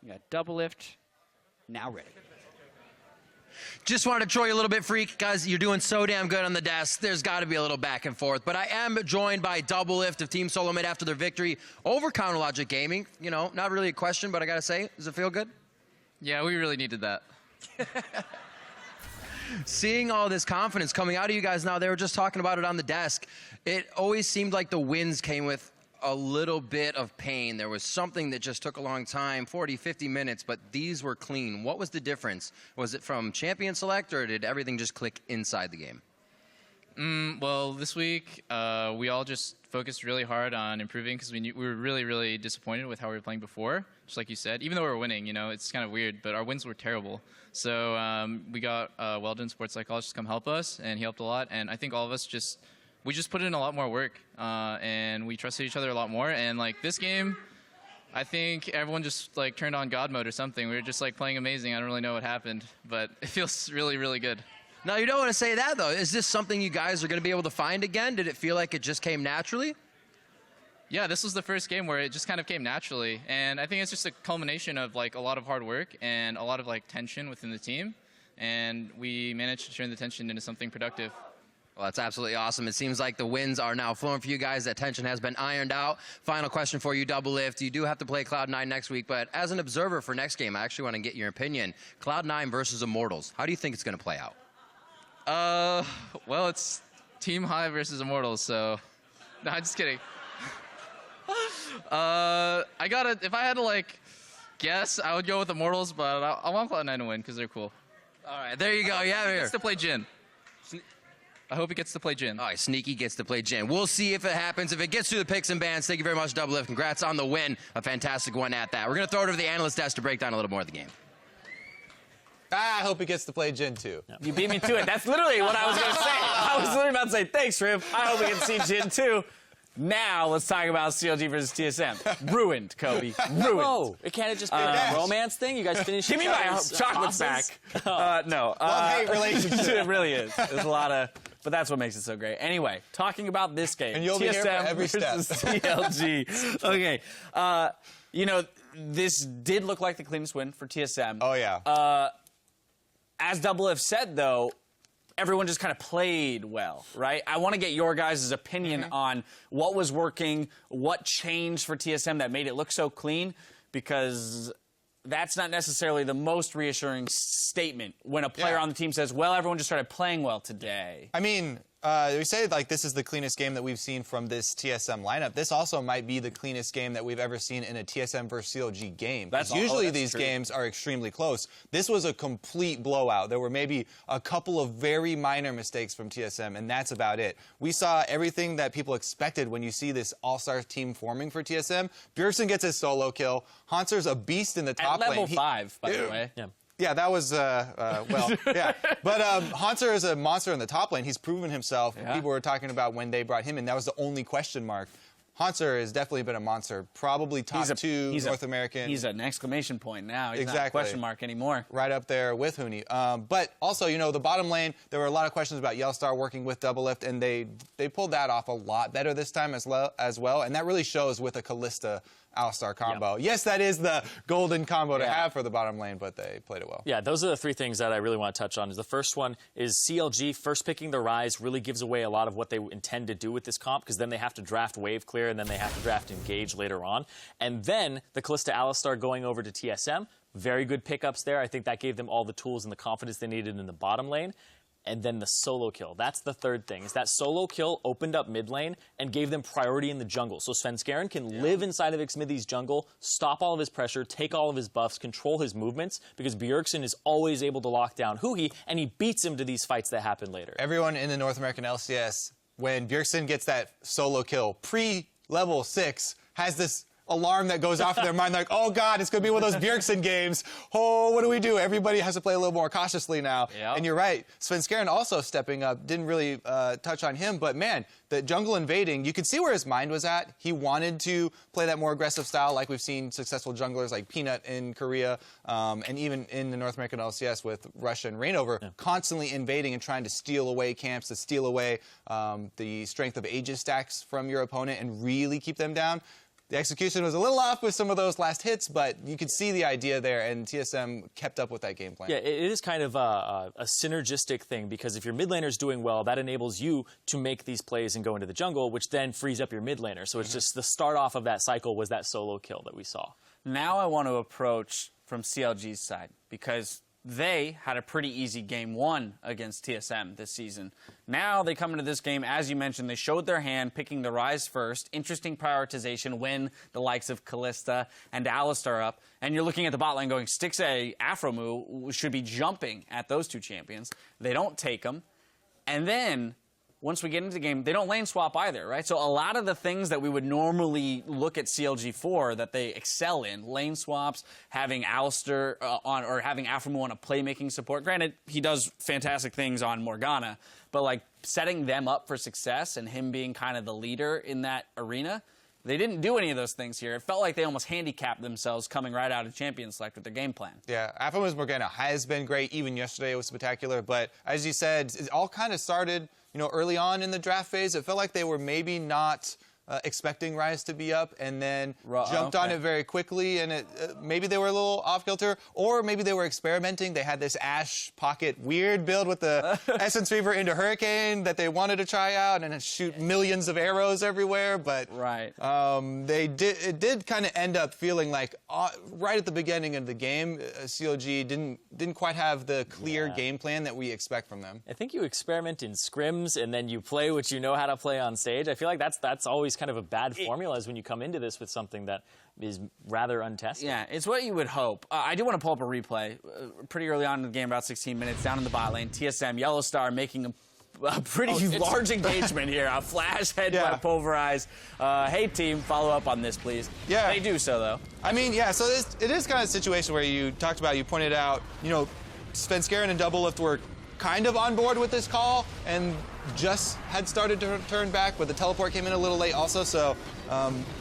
We got double lift. Now ready. Just wanted to troll you a little bit, Freak, guys. You're doing so damn good on the desk. There's got to be a little back and forth. But I am joined by Double Lift of Team Solo Mid after their victory over Counterlogic Gaming. You know, not really a question, but I got to say, does it feel good? Yeah, we really needed that. Seeing all this confidence coming out of you guys now, they were just talking about it on the desk. It always seemed like the wins came with a little bit of pain. There was something that just took a long time, 40, 50 minutes, but these were clean. What was the difference? Was it from champion select, or did everything just click inside the game? Well, this week, we all just focused really hard on improving because we were really, really disappointed with how we were playing before, just like you said. Even though we were winning, you know, it's kind of weird, but our wins were terrible. So we got Weldon, sports psychologist, to come help us, and he helped a lot. And I think all of us we just put in a lot more work, and we trusted each other a lot more. And like this game, I think everyone just like turned on God mode or something. We were just like playing amazing. I don't really know what happened, but it feels really, really good. Now, you don't want to say that, though. Is this something you guys are going to be able to find again? Did it feel like it just came naturally? Yeah, this was the first game where it just kind of came naturally. And I think it's just a culmination of like a lot of hard work and a lot of like tension within the team. And we managed to turn the tension into something productive. Well, that's absolutely awesome. It seems like the wins are now flowing for you guys. That tension has been ironed out. Final question for you, Double Lift. You do have to play Cloud9 next week, but as an observer for next game, I actually want to get your opinion. Cloud9 versus Immortals. How do you think it's going to play out? Well, it's Team High versus Immortals, so... No, I'm just kidding. If I had to, like, guess, I would go with Immortals, but I want Cloud9 to win because they're cool. All right, there you go. Yeah, He gets to play Jhin. I hope he gets to play Jhin. All right, Sneaky gets to play Jhin. We'll see if it happens. If it gets through the picks and bans, thank you very much, Double Lift. Congrats on the win. A fantastic one at that. We're going to throw it over to the analyst desk to break down a little more of the game. I hope he gets to play Jhin too. You beat me to it. That's literally what I was going to say. I was literally about to say, thanks, Rip. I hope we can see Jhin too. Now, let's talk about CLG versus TSM. Ruined, Kobe. Ruined. Oh, it can't have just been a romance thing? You guys finished Give me my chocolates back. No. Love-hate relationship. It really is. There's a lot of... But that's what makes it so great. Anyway, talking about this game. And you'll be here for every step. versus CLG. Okay. You know, this did look like the cleanest win for TSM. Oh, yeah. As Double Lift said, though, everyone just kind of played well, right? I want to get your guys' opinion on what was working, what changed for TSM that made it look so clean, because that's not necessarily the most reassuring statement when a player on the team says, well, everyone just started playing well today. I mean, we say like this is the cleanest game that we've seen from this TSM lineup. This also might be the cleanest game that we've ever seen in a TSM versus CLG game. Usually these games are extremely close. This was a complete blowout. There were maybe a couple of very minor mistakes from TSM, and that's about it. We saw everything that people expected when you see this all-star team forming for TSM. Bjergsen gets his solo kill. Hanser's a beast in the top lane. At level 5, by the way. Yeah. Yeah, that was, well, yeah. But Hanser is a monster in the top lane. He's proven himself. Yeah. People were talking about when they brought him in. That was the only question mark. Hanser has definitely been a monster. Probably top two North American. He's an exclamation point now. He's not a Exactly. question mark anymore. Right up there with Huni. But also, you know, the bottom lane, there were a lot of questions about Yellstar working with Double Lift, and they pulled that off a lot better this time as well. And that really shows with a Kalista Alistar combo. Yep. Yes, that is the golden combo to have for the bottom lane, but they played it well. Yeah, those are the three things that I really want to touch on. The first one is CLG first picking the Rise really gives away a lot of what they intend to do with this comp, because then they have to draft Wave Clear, and then they have to draft Engage later on. And then the Kalista Alistar going over to TSM, very good pickups there. I think that gave them all the tools and the confidence they needed in the bottom lane. And then the solo kill. That's the third thing, is that solo kill opened up mid lane and gave them priority in the jungle. So Svenskeren can live inside of Xmithie's jungle, stop all of his pressure, take all of his buffs, control his movements, because Bjergsen is always able to lock down Huhi, and he beats him to these fights that happen later. Everyone in the North American LCS, when Bjergsen gets that solo kill, pre-level 6, has this alarm that goes off in their mind like, oh God, it's going to be one of those Bjergsen games. Oh, what do we do? Everybody has to play a little more cautiously now. Yep. And you're right. Svenskeren also stepping up. Didn't really touch on him, but man, the jungle invading, you could see where his mind was at. He wanted to play that more aggressive style like we've seen successful junglers like Peanut in Korea, and even in the North American LCS with Russia and Reignover, constantly invading and trying to steal away camps, to steal away the strength of Aegis stacks from your opponent and really keep them down. The execution was a little off with some of those last hits, but you could see the idea there, and TSM kept up with that game plan. Yeah, it is kind of a synergistic thing, because if your mid laner's doing well, that enables you to make these plays and go into the jungle, which then frees up your mid laner. So it's just the start off of that cycle was that solo kill that we saw. Now I want to approach from CLG's side, because they had a pretty easy game 1 against TSM this season. Now they come into this game, as you mentioned, they showed their hand, picking the Ryze first. Interesting prioritization when the likes of Kalista and Alistar are up. And you're looking at the bot lane going, Stixxay, Aphromoo should be jumping at those 2 champions. They don't take them. And then, once we get into the game, they don't lane swap either, right? So a lot of the things that we would normally look at CLG for that they excel in, lane swaps, having Alistar or having Aphromoo on a playmaking support. Granted, he does fantastic things on Morgana, but like setting them up for success and him being kind of the leader in that arena, they didn't do any of those things here. It felt like they almost handicapped themselves coming right out of Champion Select with their game plan. Yeah, Aphromuu's Morgana has been great. Even yesterday it was spectacular. But as you said, it all kind of started, early on in the draft phase. It felt like they were maybe not expecting Ryze to be up, and then jumped on it very quickly, and maybe they were a little off-kilter, or maybe they were experimenting. They had this Ashe Pocket weird build with the Essence Reaver into Hurricane that they wanted to try out and shoot millions of arrows everywhere, but it did kind of end up feeling like right at the beginning of the game, CLG didn't quite have the clear game plan that we expect from them. I think you experiment in scrims and then you play what you know how to play on stage. I feel like that's always kind of a bad formula is when you come into this with something that is rather untested. Yeah, it's what you would hope. I do want to pull up a replay. Pretty early on in the game, about 16 minutes, down in the bot lane, TSM, Yellow Star making a pretty large engagement here. A flash head by Pulverize. Hey, team, follow up on this, please. Yeah. They do so, though. I mean, yeah, so it is kind of a situation where you talked about, you pointed out, Svenskeren and Doublelift were kind of on board with this call and just had started to turn back, but the teleport came in a little late also, so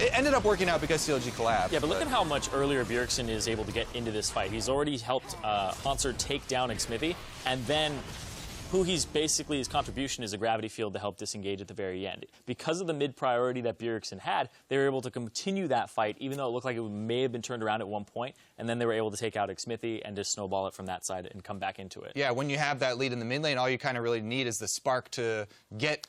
it ended up working out because CLG collapsed. Yeah, but look at how much earlier Bjergsen is able to get into this fight. He's already helped Hansard take down Xmithie, and then his contribution is a gravity field to help disengage at the very end. Because of the mid priority that Bjergsen had, they were able to continue that fight, even though it looked like it may have been turned around at one point, and then they were able to take out Xmithie and just snowball it from that side and come back into it. Yeah, when you have that lead in the mid lane, all you kind of really need is the spark to get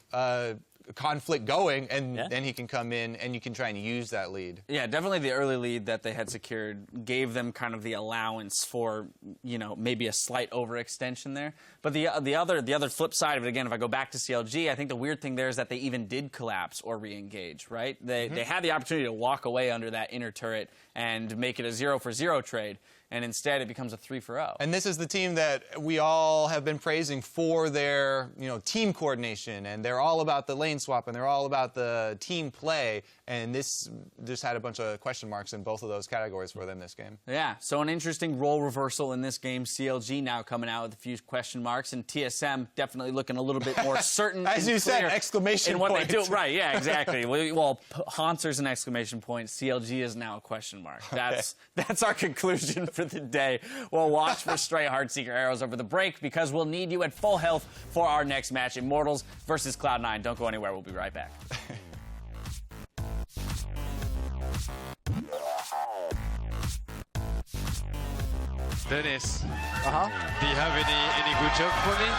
conflict going, and then he can come in and you can try and use that lead. Yeah, definitely the early lead that they had secured gave them kind of the allowance for, maybe a slight overextension there. But the other flip side of it, again, if I go back to CLG, I think the weird thing there is that they even did collapse or re-engage, right? They had the opportunity to walk away under that inner turret and make it a 0-for-0 trade, and instead it becomes a 3-for-0. And this is the team that we all have been praising for their, team coordination, and they're all about the lane swap, and they're all about the team play, and this just had a bunch of question marks in both of those categories for them this game. Yeah, so an interesting role reversal in this game. CLG now coming out with a few question marks, and TSM definitely looking a little bit more certain. As you said, exclamation in what point. they do. Right, yeah, exactly. Well, Hansard's an exclamation point. CLG is now a question mark. That's our conclusion for the day. We'll watch for stray Heartseeker arrows over the break because we'll need you at full health for our next match, Immortals versus Cloud9. Don't go anywhere. We'll be right back. Dennis, do you have any good joke for me?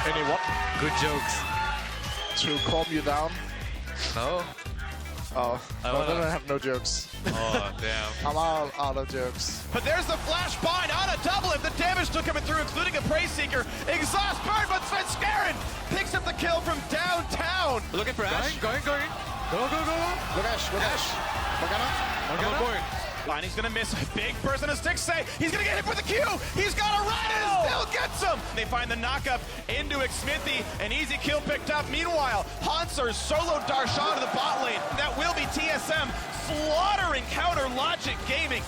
Any what? Good jokes. To calm you down? No? Oh, then I have no jokes. Oh, damn. I'm out of jokes. But there's the flash bind on a double. If the damage still coming through, including a Prey Seeker. Exhaust burn, but Svenskeren picks up the kill from downtown. Looking for Ashe. Going. Go. Look Ash. I'm on board. And he's going to miss a big burst on a Stixxay. He's going to get hit with a Q. He's got a run and still gets him. They find the knockup into Xmithie. An easy kill picked up. Meanwhile, Hansard soloed Darshan to the bot lane. That will be TSM slaughtering Counter Logic Gaming.